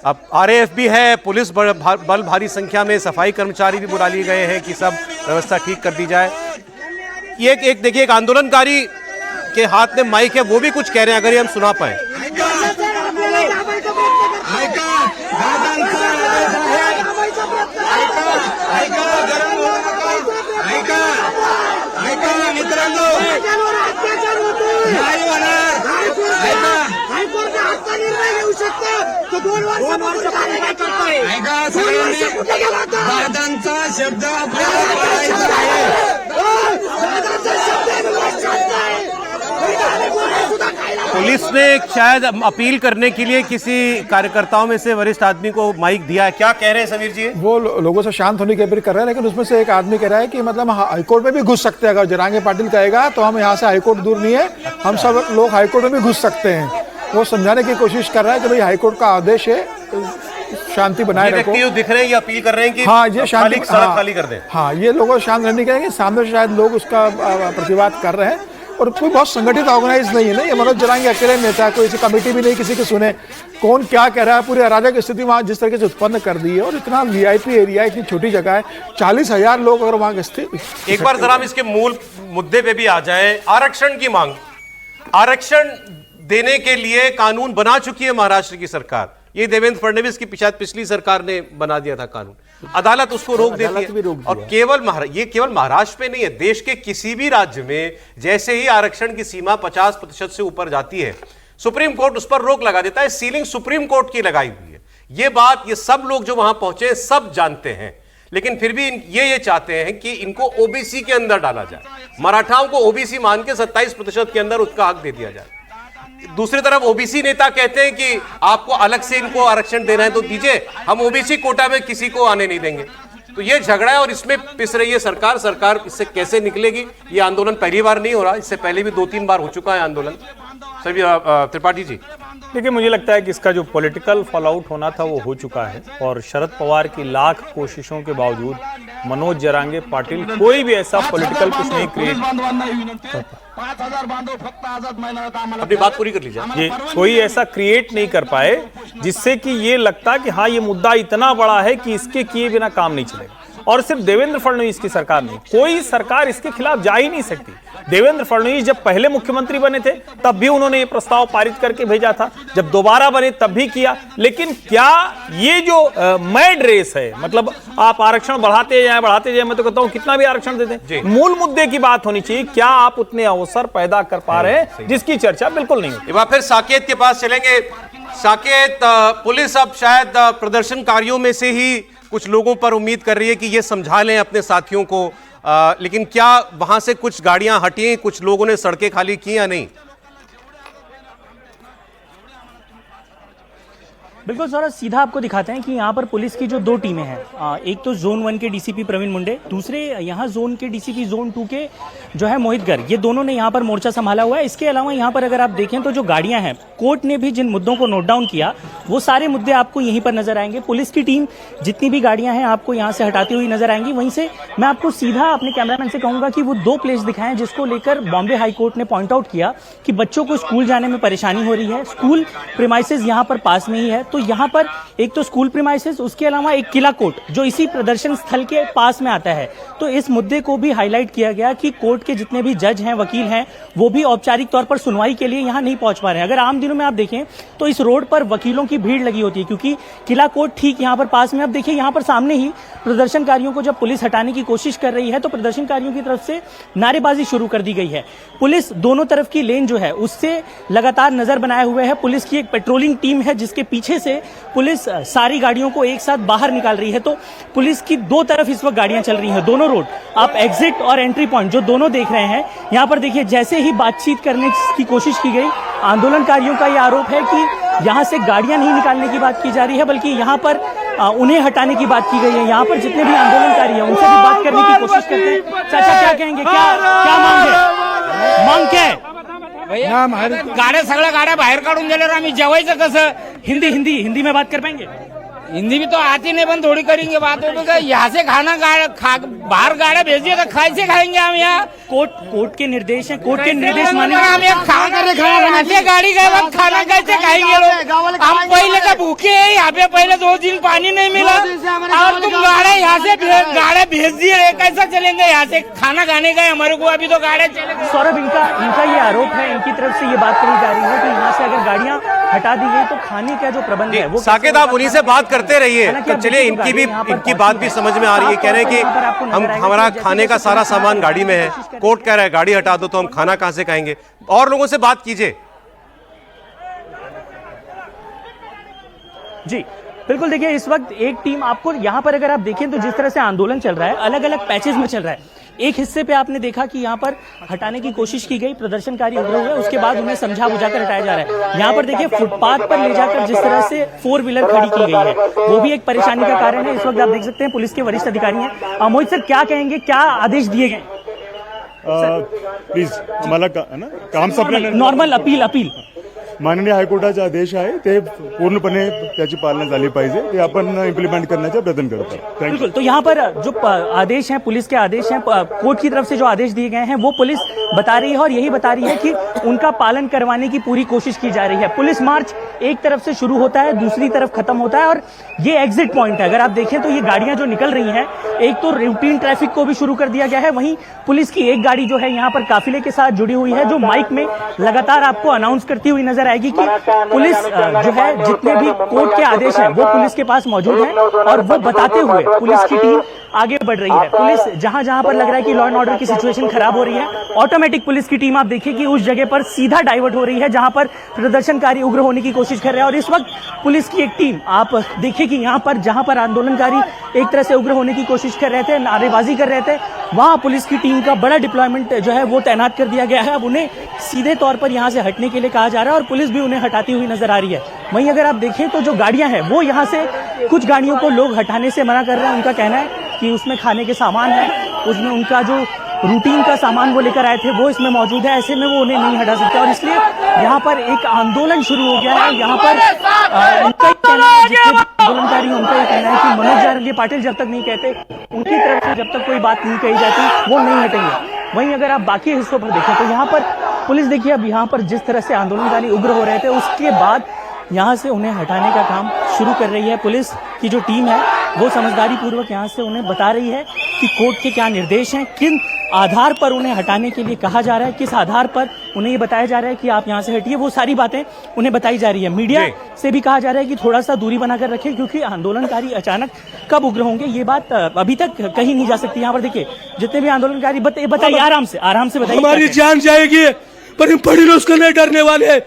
अब आरएएफ भी है, पुलिस बल भारी संख्या में, सफाई कर्मचारी भी बुला लिए गए हैं कि सब व्यवस्था ठीक कर दी जाए। ये एक देखिए, एक आंदोलनकारी के हाथ में माइक है, वो भी कुछ कह रहे हैं, अगर ये हम सुना पाए। शब्द पुलिस ने शायद अपील करने के लिए किसी कार्यकर्ताओं में से वरिष्ठ आदमी को माइक दिया है। क्या कह रहे हैं समीर जी? वो लोगों से शांत होने की अपील कर रहे हैं, लेकिन उसमें से एक आदमी कह रहा है कि मतलब हाईकोर्ट में भी घुस सकते हैं। अगर जरांगे पाटिल कहेगा तो हम यहाँ से हाईकोर्ट दूर नहीं है, हम सब लोग हाईकोर्ट में भी घुस सकते हैं। वो समझाने की कोशिश कर रहा है कि भाई हाईकोर्ट का आदेश है, शांति बनाए रखो। दिख रहे हैं, ये अपील कर रहे हैं कि हाँ, ये शांति खाली कर दें। हाँ, ये लोगों शांत रहने के सामने से शायद लोग उसका प्रतिवाद कर रहे हैं। और कोई बहुत संगठित ऑर्गेनाइज नहीं है ना, ये मनोज जरांगे अकेले नेता, कोई ऐसी कमेटी भी नहीं किसी के सुने कौन क्या कह रहा है। पूरी अराजक स्थिति वहाँ जिस तरीके से उत्पन्न कर दी है, और इतना वीआईपी एरिया, इतनी छोटी जगह है, 40,000 लोग अगर वहाँ स्थित। एक बार जरा हम इसके मूल मुद्दे पे भी आ जाएं। आरक्षण की मांग, आरक्षण देने के लिए कानून बना चुकी है महाराष्ट्र की सरकार। ये देवेंद्र फडणवीस की पिछली सरकार ने बना दिया था कानून, अदालत उसको रोक देती है। और ये केवल महाराष्ट्र में नहीं है, देश के किसी भी राज्य में जैसे ही आरक्षण की सीमा 50% से ऊपर जाती है, सुप्रीम कोर्ट उस पर रोक लगा देता है। सीलिंग सुप्रीम कोर्ट की लगाई हुई है। ये बात ये सब लोग जो वहां पहुंचे सब जानते हैं, लेकिन फिर भी ये चाहते हैं कि इनको ओबीसी के अंदर डाला जाए, मराठाओं को ओबीसी मान के 27% के अंदर उसका हक दे दिया जाए। दूसरी तरफ ओबीसी नेता कहते हैं कि आपको अलग से इनको आरक्षण देना है तो दीजिए, हम ओबीसी कोटा में किसी को आने नहीं देंगे। तो ये झगड़ा है और इसमें पिस रही है सरकार। सरकार इससे कैसे निकलेगी? ये आंदोलन पहली बार नहीं हो रहा, इससे पहले भी 2-3 बार हो चुका है आंदोलन। सभी त्रिपाठी जी, देखिए, मुझे लगता है कि इसका जो पॉलिटिकल फॉलआउट होना था वो हो चुका है, और शरद पवार की लाख कोशिशों के बावजूद मनोज जरांगे पाटिल कोई भी ऐसा पॉलिटिकल कुछ नहीं क्रिएट, अपनी बात पूरी कर लीजिए। ये कोई ऐसा क्रिएट नहीं कर पाए जिससे कि ये लगता कि हाँ, ये मुद्दा इतना बड़ा है कि इसके किए बिना काम नहीं चलेगा। और सिर्फ देवेंद्र फडणवीस की सरकार नहीं, कोई सरकार इसके खिलाफ जा ही नहीं सकती। देवेंद्र फडणवीस जब पहले मुख्यमंत्री बने थे तब भी उन्होंने ये प्रस्ताव पारित करके भेजा था, जब दोबारा बने तब भी किया। लेकिन क्या ये जो मैड रेस है, मतलब आप आरक्षण बढ़ाते जाए, मैं तो कहता हूं कितना भी आरक्षण दे दें, मूल मुद्दे की बात होनी चाहिए। क्या आप उतने अवसर पैदा कर पा रहे हैं, जिसकी चर्चा बिल्कुल नहीं होती। फिर साकेत के पास चलेंगे। साकेत, पुलिस अब शायद प्रदर्शनकारियों में से ही कुछ लोगों पर उम्मीद कर रही है कि ये समझा लें अपने साथियों को, लेकिन क्या वहां से कुछ गाड़ियां हटी, कुछ लोगों ने सड़कें खाली की या नहीं? बिल्कुल सर, सीधा आपको दिखाते हैं कि यहाँ पर पुलिस की जो 2 टीमें हैं, एक तो जोन 1 के डीसीपी प्रवीण मुंडे, दूसरे यहाँ जोन के डीसीपी जोन 2 के जो है मोहित गर्ग, ये दोनों ने यहाँ पर मोर्चा संभाला हुआ है। इसके अलावा यहाँ पर अगर आप देखें तो जो गाड़ियाँ हैं, कोर्ट ने भी जिन मुद्दों को नोट डाउन किया वो सारे मुद्दे आपको यहीं पर नजर आएंगे। पुलिस की टीम जितनी भी गाड़ियाँ हैं आपको यहाँ से हटाती हुई नजर आएंगी। वहीं से मैं आपको सीधा अपने कैमरामैन से कहूँगा कि वो 2 प्लेस दिखाएं जिसको लेकर बॉम्बे हाईकोर्ट ने पॉइंट आउट किया कि बच्चों को स्कूल जाने में परेशानी हो रही है। स्कूल प्रीमाइसेस यहाँ पर पास में ही है, तो यहाँ पर एक तो स्कूल प्रीमाइसेस, उसके अलावा एक किला कोर्ट जो इसी प्रदर्शन स्थल के पास में आता है। तो इस मुद्दे को भी हाईलाइट किया गया कि कोर्ट के जितने भी जज हैं, वकील हैं, वो भी औपचारिक तौर पर सुनवाई के लिए यहाँ नहीं पहुंच पा रहे हैं। अगर आम दिनों में आप देखें तो इस रोड पर वकीलों की भीड़ लगी होती है, क्योंकि किला कोर्ट ठीक यहाँ पर पास में। अब देखिए, यहाँ पर सामने ही प्रदर्शनकारियों को जब पुलिस हटाने की कोशिश कर रही है तो प्रदर्शनकारियों की तरफ से नारेबाजी शुरू कर दी गई है। पुलिस दोनों तरफ की लेन जो है उससे लगातार नजर बनाए हुए है। पुलिस की एक पेट्रोलिंग टीम है जिसके पीछे से पुलिस सारी गाड़ियों को एक साथ बाहर निकाल रही है। तो पुलिस की 2 तरफ इस वक्त गाड़ियां चल रही हैं, दोनों रोड। आप एग्जिट और एंट्री पॉइंट जो दोनों देख रहे हैं, यहाँ पर देखिए जैसे ही बातचीत करने की कोशिश की गई, आंदोलनकारियों का यह आरोप है कि यहाँ से गाड़ियां नहीं निकालने की बात की जा रही है, बल्कि यहाँ पर उन्हें हटाने की बात की गई है। यहाँ पर जितने भी आंदोलनकारी हैं उनसे भी बात करने की कोशिश करते हैं। चाचा क्या कहेंगे, क्या मांग क्या गाड्या सगळ्या गाड्या बाहेर काढून दिल्यावर आम्ही जेवायचं कसं? हिंदी में बात कर पाएंगे? हिंदी भी तो आती नहीं, बंद थोड़ी करेंगे बात हो। यहाँ से खाना बाहर गाड़ा भेजिए तो कैसे खाएंगे हम यहाँ? कोर्ट के निर्देश हैं, कोर्ट के निर्देश माने हम यहाँ खाना गाड़ी गए वक्त खाना कैसे खाएंगे लोग? हम पहले का भूखे हैं यहाँ पे, पहले 2 दिन पानी नहीं मिला और तुम गाड़ा यहाँ से गाड़ा भेज दिए, कैसा चलेंगे? यहाँ से खाना खाने गए हमारे को, अभी तो गाड़े चले। सौरभ, इनका ये आरोप है, इनकी तरफ से ये बात कही जा रही है कि यहाँ से अगर गाड़ियां हटा दी गई तो खाने का जो प्रबंध है वो साकेत, आप उन्हीं से बात करते रहिए। तो चलिए, इनकी बात भी समझ में आ रही है। कह रहे हैं कि हमारा खाने का सारा सामान गाड़ी में है, कोर्ट कह रहा है गाड़ी हटा दो तो हम खाना कहां से खाएंगे? और लोगों से बात कीजिए। जी बिल्कुल, देखिए इस वक्त एक टीम आपको यहाँ पर अगर आप देखें तो जिस तरह से आंदोलन चल रहा है, अलग अलग पैचेस में चल रहा है। एक हिस्से पे आपने देखा कि यहाँ पर हटाने की कोशिश की गई, प्रदर्शनकारी उभरे हुए, उसके बाद उन्हें समझा बुझाकर हटाया जा रहा है। यहाँ पर देखिए फुटपाथ पर ले जाकर जिस तरह से 4 व्हीलर खड़ी की गई है, वो भी एक परेशानी का कारण है। इस वक्त आप देख सकते हैं पुलिस के वरिष्ठ अधिकारी हैं। मोहित सर, क्या कहेंगे, क्या आदेश दिए गए? प्लीज आम्हाला काम संपल्यानंतर नॉर्मल अपील माननीय हायकोर्टाचे आदेश आहे ते पूर्णपणे त्याची पालना झाली पाहिजे, ते आपण इम्प्लिमेंट करण्याचा प्रयत्न करत आहोत। बिल्कुल, तो यहाँ पर जो आदेश हैं, पुलिस के आदेश हैं, कोर्ट की तरफ से जो आदेश दिए गए हैं वो पुलिस बता रही है और यही बता रही है कि उनका पालन करवाने की पूरी कोशिश की जा रही है। पुलिस मार्च एक तरफ से शुरू होता है, दूसरी तरफ खत्म होता है और ये एग्जिट पॉइंट है। अगर आप देखें तो ये गाड़ियां जो निकल रही हैं, एक तो रूटीन ट्रैफिक को भी शुरू कर दिया गया है, वहीं पुलिस की एक गाड़ी जो है यहाँ पर काफिले के साथ जुड़ी हुई है, जो माइक में लगातार आपको अनाउंस करती हुई नजर आएगी कि पुलिस जो है जितने भी कोर्ट के आदेश हैं वो पुलिस के पास मौजूद हैं और वो बताते हुए पुलिस की टीम आगे बढ़ रही है। पुलिस जहां जहां पर लग रहा है कि लॉ एंड ऑर्डर की सिचुएशन खराब हो रही है, ऑटोमेटिक पुलिस की टीम आप देखिए कि उस जगह पर सीधा डाइवर्ट हो रही है जहां पर प्रदर्शनकारी उग्र होने की कोशिश कर रहे हैं। और इस वक्त पुलिस की एक टीम आप देखिए कि यहाँ पर जहां पर आंदोलनकारी एक तरह से उग्र होने की कोशिश कर रहे थे, नारेबाजी कर रहे थे, वहां पुलिस की टीम का बड़ा डिप्लॉयमेंट जो है वो तैनात कर दिया गया है। अब उन्हें सीधे तौर पर यहाँ से हटने के लिए कहा जा रहा है और पुलिस भी उन्हें हटाती हुई नजर आ रही है। वहीं अगर आप देखें तो जो गाड़ियां हैं वो यहाँ से कुछ गाड़ियों को लोग हटाने से मना कर रहे हैं। उनका कहना है कि उसमें खाने के सामान है, उसमें उनका जो रूटीन का सामान वो लेकर आए थे वो इसमें मौजूद है, ऐसे में वो उन्हें नहीं हटा सकते और इसलिए यहाँ पर एक आंदोलन शुरू हो गया है। यहाँ पर उनका कहना है, जितने आंदोलनकारी उनका ये कहना है कि मनोज जारंगी पाटिल जब तक नहीं कहते, उनकी तरफ से जब तक कोई बात नहीं कही जाती, वो नहीं हटेंगे। वहीं अगर आप बाकी हिस्सों पर देखें तो यहाँ पर पुलिस देखिए अब यहाँ पर जिस तरह से आंदोलनकारी उग्र हो रहे थे उसके बाद यहाँ से उन्हें हटाने का काम शुरू कर रही है। पुलिस की जो टीम है वो समझदारी पूर्वक यहाँ से उन्हें बता रही है कि कोर्ट के क्या निर्देश हैं, किन आधार पर उन्हें हटाने के लिए कहा जा रहा है, किस आधार पर उन्हें ये बताया जा रहा है कि आप यहाँ से हटिए, वो सारी बातें उन्हें बताई जा रही है। मीडिया से भी कहा जा रहा है कि थोड़ा सा दूरी बनाकर रखें क्योंकि आंदोलनकारी अचानक कब उग्र होंगे ये बात अभी तक कहीं नहीं जा सकती। यहाँ पर देखिए जितने भी आंदोलनकारी बताइए आराम से बताइए। हमारी जान जाएगी पर हम पढ़ी उसको नहीं डरने वाले।